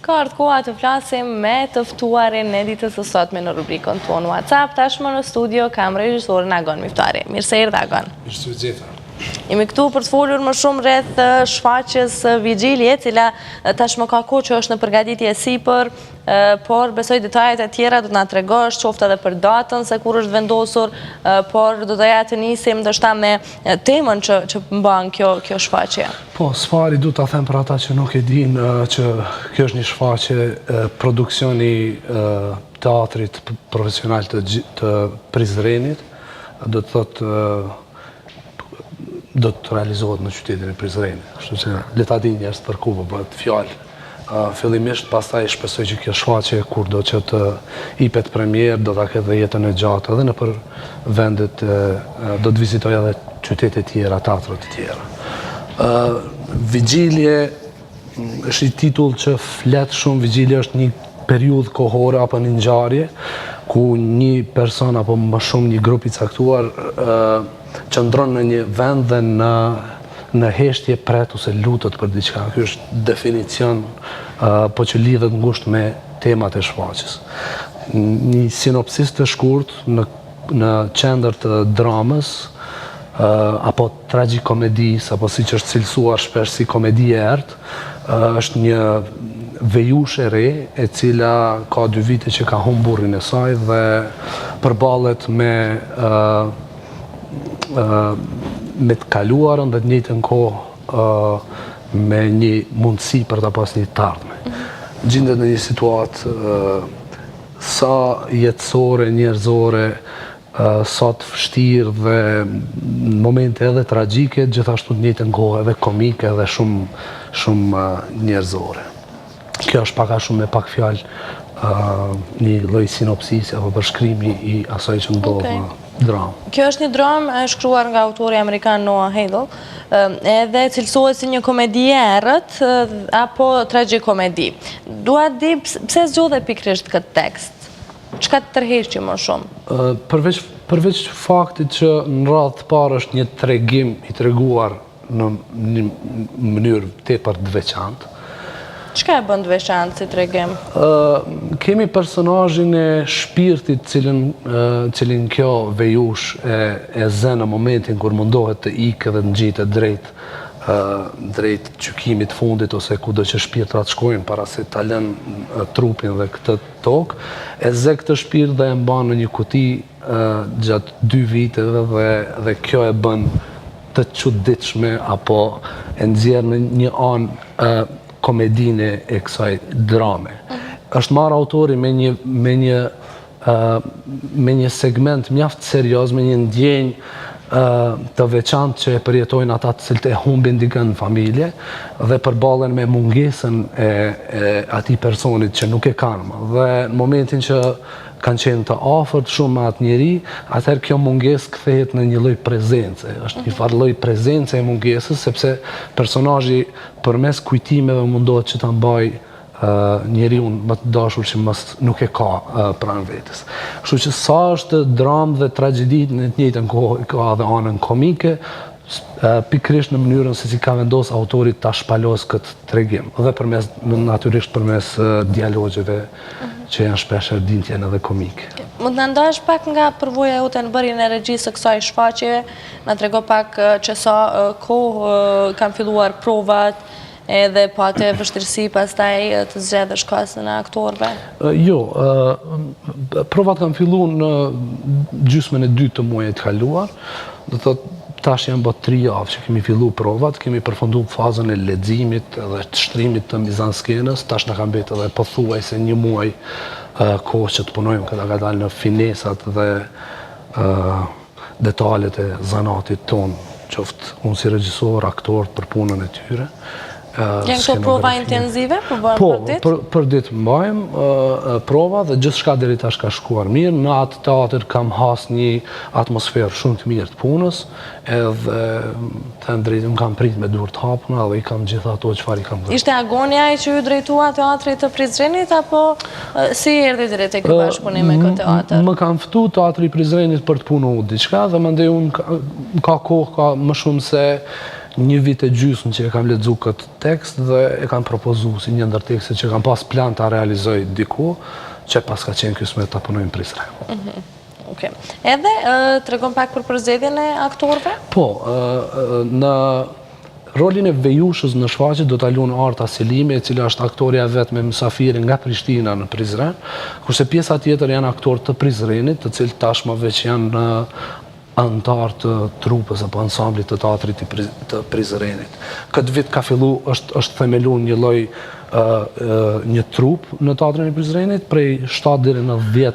Ka ardhur koha të flasim me të ftuarin e ditës së sotme në rubrikën tonë WhatsApp. Tashmë në studio kam regjisorin Agon Miftari. Mirë se erdhe, Agon. Mirë se u gjeta. Jemi këtu për të folur më shumë rreth shfaqjes Vigjilje, cila tashmë ka kohë që është në përgatitje sipër, por besoj detajet e tjera do të na tregosh, qoftë edhe për datën se kur është vendosur, por do doja të nisim ndoshta me temën që mban kjo shfaqje. Po, s'pari du të them për ata që nuk e din që kjo është një shfaqje produksioni teatrit profesional të Prizrenit, do të thotë do të realizohet në qytetin e Prizrenit. Kështu që le ta dinë njerëz për ku bëhet fjalë. Fillimisht pastaj shpresoj që kjo shfaqje kur do që të hipet premier do ta ketë dhe jetën e gjatë edhe nëpër vendet do të vizitoj edhe qytete të tjera, teatre të tjera. Vigjilje është një titull që flet shumë. Vigjilje është një periudhë kohore apo një ngjarje ku një person apo më shumë një grup i caktuar qëndron në një vend dhe në heshtje pret ose lutet për diçka. Ky është definicion, po që lidhet ngushtë me temat e shfaqjes. Një sinopsis të shkurt në qendër të dramës, apo tragjikomedis, apo siç është cilësuar shpesh si komedi e errët, është një vejush e re e cila ka 2 vite që ka humbur burrin e saj dhe përballet me të kaluarën dhe të njëjtën kohë me një mundësi për ta pas një të ardhme. Gjendet në një situatë sa jetësore, njerëzore, sa të vështirë dhe në momente edhe tragjike, gjithashtu të njëjtën kohë edhe komike dhe shumë njerëzore. Kjo është pak a shumë me pak fjalë një lloj sinopsisi apo përshkrimi i asaj që ndodh në dramë. Kjo është një dramë e shkruar nga autori amerikan Noah Hale, edhe cilësohet si një komedi e errët apo tragjikomedi. Dua të di pse zgjodhe pikërisht këtë tekst? Çka të tërheqi më shumë? Përveç faktit që në radhë të parë është një tregim i treguar në një mënyrë tepër të veçantë. Çka e bën të veçantë si tregim? Kemi personazhin e shpirtit cilin kjo vejush e zë në momentin kur mundohet të ikë dhe të ngjitet drejt gjykimit fundit ose kudo që shpirtrat shkojnë para se ta lënë trupin dhe këtë tokë, e zë këtë shpirt dhe e mban në një kuti gjatë 2 viteve dhe kjo e bën të çuditshme apo e nxjerr në një anë komedinë e kësaj drame. Është marrë autori me një segment mjaft serioz, me një ndjenjë të veçantë që e përjetojnë ata të cilët e humbin dikën në familje dhe përballen me mungesën e atij personit që nuk e kanë më. Dhe në momentin që kanë qenë të afërt shumë me atë njeri, atëherë kjo mungesë kthehet në një lloj prezence. Është një farë lloj prezence e mungesës, sepse personazhi përmes kujtimeve mundohet që ta mbajë njeriu më të dashur që nuk e ka pranë vetes. Kështu që sa është dramë dhe tragjedi në të njëjtën kohë ka edhe anën komike, pikërisht në mënyrën se si ka vendos autori ta shpalos këtë tregim dhe natyrisht përmes dialogjeve që janë shpesh ardhintjen edhe komike. Mund të na ndash pak nga përvoja jote në bërjen e regjisë së kësaj shfaqje, na trego pak që sa kohë kanë filluar provat edhe po atë vështirësi pastaj të zgjedhësh kastën e aktorëve? Jo, provat kanë filluar në gjysmën e 2 të muajit kaluar. Do thotë tash janë bërë 3 javë që kemi filluar provat, kemi përfunduar fazën e leximit dhe të shtrimit të mizanskenës, tash na ka mbetur edhe pothuajse 1 muaj kohë që të punojmë këta ka dalë në finesat dhe detalet e zanatit ton, qoftë unë si regjisor, aktorët për punën e tyre. Janë këto prova intenzive? Po, për ditë mbajmë prova dhe gjithçka deri tash ka shkuar mirë. Në atë teatr kam has një atmosferë shumë të mirë të punës, edhe të drejtën kam prit me dur të hapuna dhe i kam gjitha ato çfarë i kam dhënë. Ishte Agoni ai që ju drejtua teatrit të Prizrenit apo si erdhi drejt tek ky bashkëpunim me këtë teatr? Më kanë ftuar teatri i Prizrenit për të punuar diçka dhe mandej unë ka kohë, ka më shumë se një vit e gjysmë që e kam lexu këtë tekst dhe e kam propozu si një ndër tekste që kam pas plan ta realizoj diku, që pas ka qenë kismet ta punoj në Prizren. Okay. Edhe tregon pak për përzgjedhjen e aktorëve? Po, në rolin e Vejushës në shfaqje do ta luajë Arta Selimi, e cila është aktoreja vetme mysafire nga Prishtina në Prizren, kurse pjesa tjetër janë aktorë të Prizrenit, të cilët tashmë veç janë antar të trupës apo ansamblit të teatrit të Prizrenit. Këtë vit ka fillu, është themelu një trup në teatrin e Prizrenit, prej 7 deri në 10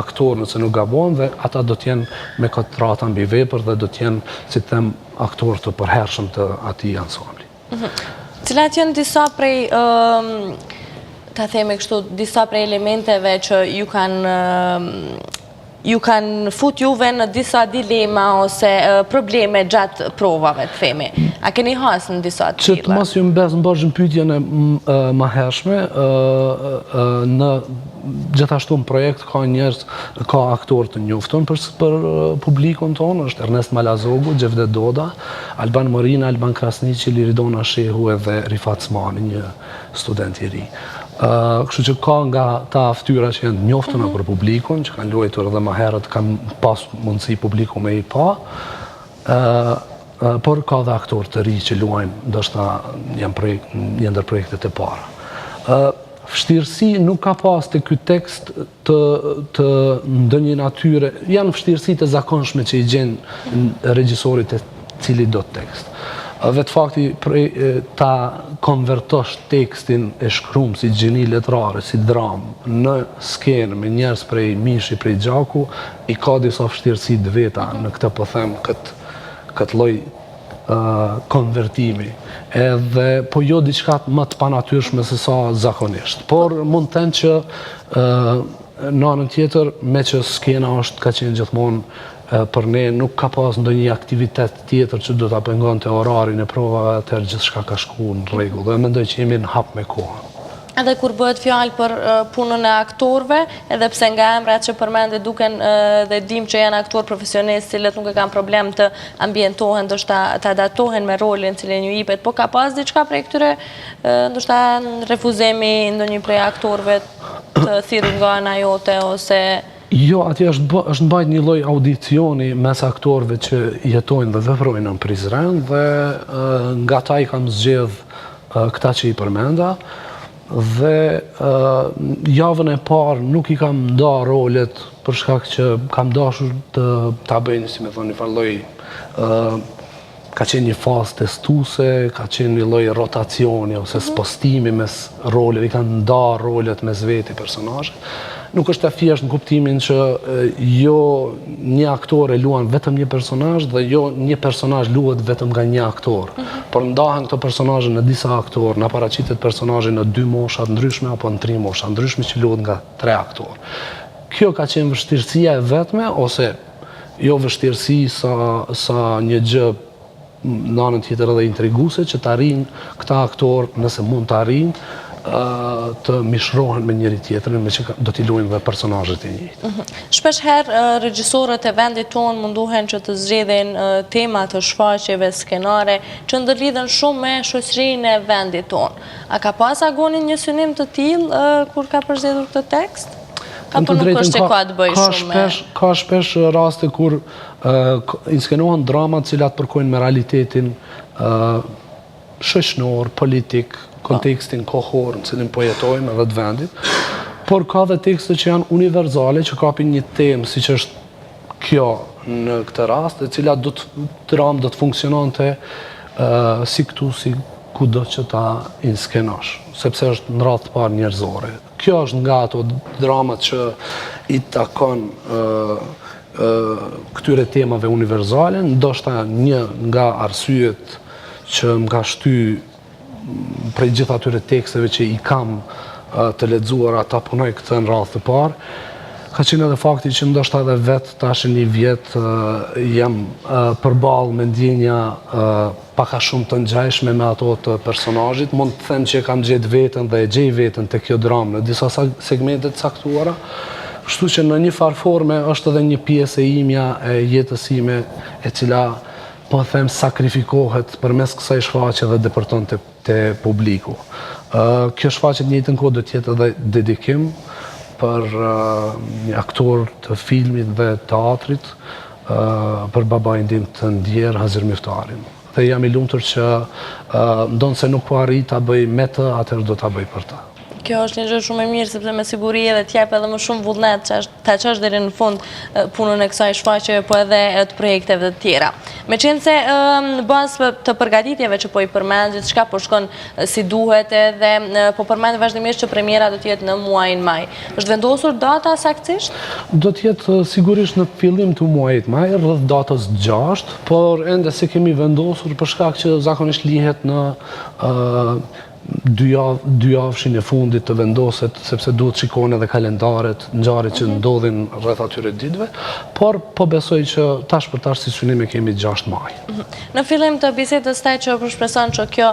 aktorë nëse nuk gabon, dhe ata do t'jenë me këtë rata mbi vepër dhe do t'jenë, si them, aktorë të përhershëm të atij ansambli. Cilat janë disa prej, ta themi kështu, disa prej elementeve që ju kanë fut juve në disa dilema ose probleme gjatë provave, të themi. A keni hasë në disa të tilla? Që të mos ju mbazhin pyetjen e mëhershme, në gjithashtu në projekt ka njerëz, ka aktorë të njoftun për publikun tonë, është Ernest Malazogu, Gjevdet Doda, Alban Morina, Alban Krasniqi, Liridona Shehu edhe Rifat Smani, një student i ri. Kështu që ka nga ta ftyra që janë njoftuna për publikun, që kanë luajtur edhe më herët, kanë pas mundësi publiku me i pa, por ka dhe aktorë të ri që luajnë, ndoshta janë ndër projektet e para. Vështirësi nuk ka pas të ky tekst të ndonjë natyre, janë vështirësi të zakonshme që i gjenë regjisorit e cili do tekst. Vetë fakti ta konvertosh tekstin e shkruar si gjeni letrare, si dramë, në skenë me njerëz prej mishi, prej gjaku, i ka disa vështirësi të veta në këtë, po them, këtë lloj konvertimi. Po jo diçka më të panatyrshme se sa zakonisht. Por mund të them që në anën tjetër, me që skena ka qenë gjithmonë për ne, nuk ka pas ndonjë aktivitet tjetër që do ta pengonte orarin e provave, atëherë gjithçka ka shkuar në rregull dhe mendoj që jemi në hap me kohën. Edhe kur bëhet fjalë për punën e aktorëve, edhe pse nga emrat që përmendë duken dhe dim që janë aktorë profesionistë, cilët nuk e kanë problem të ambientohen, ndoshta të adaptohen me rolin cilin ju jepet, po ka pas diçka prej këtyre, ndoshta refuzimi ndonjë prej aktorëve të thirrur nga ana jote ose Jo, atje është mbajt një lloj audicioni mes aktorëve që jetojnë dhe veprojnë në Prizren dhe nga ta i kam zgjedh këta që i përmenda dhe javën e parë nuk i kam nda rolet për shkak që kam dashur të ta bëjnë, si me thonë, një farë lloj ka qenë një fazë testuese, ka qenë një lloj rotacioni ose spostimi mes roleve, i kanë nda rolet mes veti personazhet. Nuk është e thjeshtë në kuptimin që jo një aktor e luan vetëm një personazh dhe jo një personazh luhet vetëm nga një aktor. Por ndahen këto personazhe në disa aktorë, na paraqitet personazhi në 2 mosha të ndryshme apo në 3 mosha ndryshme që luhet nga 3 aktorë. Kjo ka qenë vështirësia e vetme, ose jo vështirësi sa një gjë në anën tjetër edhe intriguese që të arrijnë këta aktorë, nëse mund të arrijnë, të mishrohen me njëri tjetrin, me që do t'i luajnë dhe personazhet e njëjtë. Shpesh herë regjisorët e vendit tonë munduhen që të zgjedhin tema të shfaqjeve skenare që ndërlidhen shumë me shoqërinë e vendit tonë. A ka pas agonin një synim të tillë kur ka përzgjedhur këtë tekst? Apo nuk është që ka të bëjë shumë me... Ka shpesh raste kur inskenohen dramat cilat përkojnë me realitetin shoqëror, politik, kontekstin kohor në cilin po jetojmë edhe të vendit, por ka dhe tekste që janë universale, që kapin një temë, si që është kjo në këtë rast, e cila dramë do të funksionante si këtu, si kudo që ta inskenosh, sepse është në radhë të parë njerëzore. Kjo është nga ato dramat që i takon këtyre temave universale, ndoshta një nga arsyet që më ka shty prej gjithë atyre teksteve që i kam të lexuar, ata punoj këtë në radhë të parë, ka qenë edhe fakti që ndoshta edhe vetë tash një vjet jam përballë me ndjenja pak a shumë të ngjajshme me ato të personazhit. Mund të them që kam gjetë veten dhe e gjej veten te kjo dramë në disa segmente të caktuara. Kështu që në një farë forme është edhe një pjesë e imja e jetës ime e cila po them sakrifikohet përmes kësaj shfaqje dhe depërton te publiku. Kjo shfaqje në njëjtën kohë do të jetë edhe dedikim për një aktor të filmit dhe teatrit, për babain tim të ndjer Hazir Miftarin. Dhe jam i lumtur që ndonë se nuk po arrit ta bëj me të, atëherë do ta bëj për ta. Kjo është një gjë shumë e mirë, sepse me siguri edhe t'jep edhe më shumë vullnet ta çosh deri në fund punën e kësaj shfaqje, po edhe të projekteve të tjera. Meqense se në bazë të përgatitjeve që po i përmend, gjithçka po shkon si duhet edhe po përmend vazhdimisht që premiera do të jetë në muajin maj. Është vendosur data saktësisht? Do të jetë sigurisht në fillim të muajit maj, rreth datës 6, por ende se kemi vendosur për shkak që zakonisht lihet në dy javëshin e fundit të vendoset, sepse duhet shikojnë edhe kalendaret, ngjarjet që ndodhin rreth atyre ditëve, por po besoj që tash për tash si synim e kemi 6 maj. Në fillim të bisedës taj që përshpreson që kjo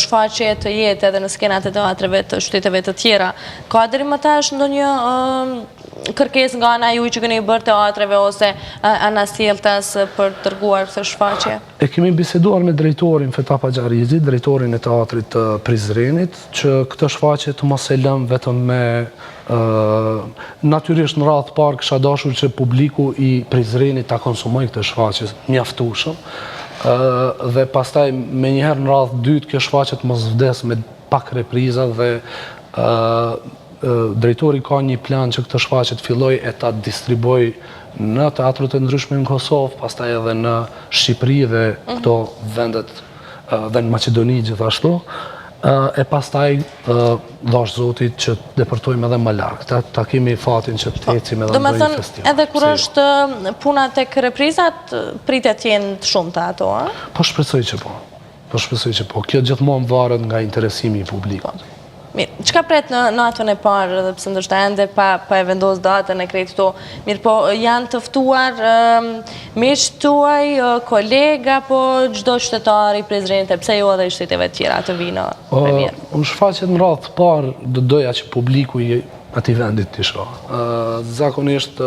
shfaqje të jetë edhe në skenat e teatreve të qyteteve të tjera, ka deri më tash ndonjë kërkesë nga ana juaj që keni bërë teatreve ose anasjelltas për të treguar këtë shfaqje? E kemi biseduar me drejtorin Fetap Axharizi, drejtorin e teatrit të Prizrenit, që këtë shfaqje të mos e lëm vetëm me natyrisht në radhë parë kisha dashur që publiku i Prizrenit ta konsumojë këtë shfaqje mjaftueshëm, dhe pastaj me njëherë në radhë dytë kjo shfaqje të mos vdes me pak repriza dhe drejtori ka një plan që këtë shfaqje të filloj e ta distriboj në teatrët e ndryshme në Kosovë, pastaj edhe në Shqipëri dhe këto vendet dhe në Maqedoni gjithashtu, e pastaj dhash Zotit që depërtojmë edhe më larg. Ta kemi fatin që të ecim edhe në një festival. Edhe kur është puna tek reprizat, pritet të jenë të shumta ato, a? Po shpresoj që po. Kjo gjithmonë varet nga interesimi i publikut. Mirë, çka pret në natën e parë, edhe pse ndoshta ende pa e vendos datën e krejt këto, mirë po janë të ftuar miqtë tuaj, kolega, po çdo qytetar i Prizrenit, pse jo edhe i qyteteve të tjera të vinë në premierë? Unë shfaqet në radhë të parë do doja që publiku i atij vendit të shohë. Zakonisht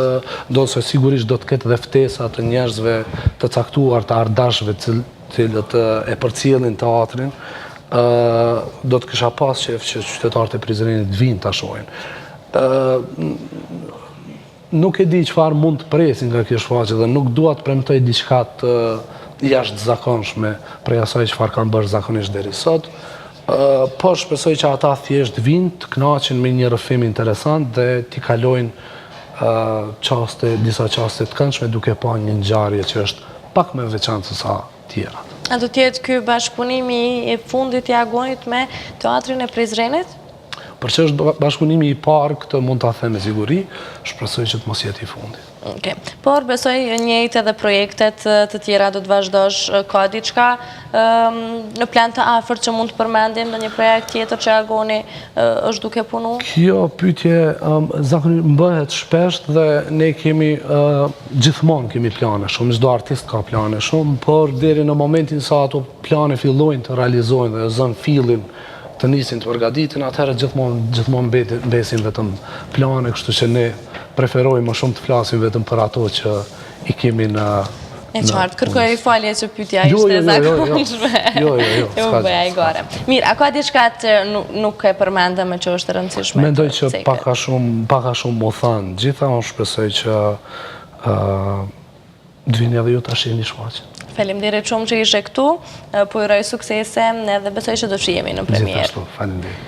do se sigurisht do të ketë dhe ftesa të njerëzve të caktuar, të ardashëve cilët e përcjellin teatrin. Do të kisha pas qef që qytetarët e Prizrenit vinë ta shohin. Nuk e di çfarë mund të presin nga kjo shfaqje dhe nuk dua të premtoj diçka të jashtëzakonshme prej asaj çfarë kanë bërë zakonisht deri sot. Po shpresoj që ata thjesht vinë të kënaqen me një rrëfim interesant dhe t'i kalojnë disa çaste të këndshme duke pa një ngjarje që është pak më veçantë se sa tjera. A do t'jetë ky bashkëpunimi i fundit i agonit me teatrin e Prizrenit? Për që është bashkëpunimi i parë, këtë mund t'a them me siguri, shpresoj që të mos jetë i fundit. Por besoj njëjtë edhe projektet të tjera do të vazhdosh, ka diçka në plan të afërt që mund të përmendim në një projekt tjetër që agoni është duke punu? Kjo pyetje zakonisht bëhet shpesh dhe ne kemi gjithmonë kemi plane shumë, çdo artist ka plane shumë, por deri në momentin sa ato plane fillojnë të realizojnë dhe zën fillin të nisin të përgatitin, atëherë gjithmonë besin vetëm plane, kështu që ne preferojmë më shumë të flasim vetëm për ato që i kemi në... E qartë, kërkoj falje që pyetja ishte zakonshme. Jo, s'ka gjë. Mirë, a ka diçka që nuk e përmendëm që është e rëndësishme? Mendoj që paka shumë më thanë gjitha, unë shpresoj që të vini edhe ju ta shihni shfaqjen. Faleminderit shumë që ishe këtu, po uroj suksese edhe besoj që do të shihemi në premierë. Gjithashtu, faleminderit.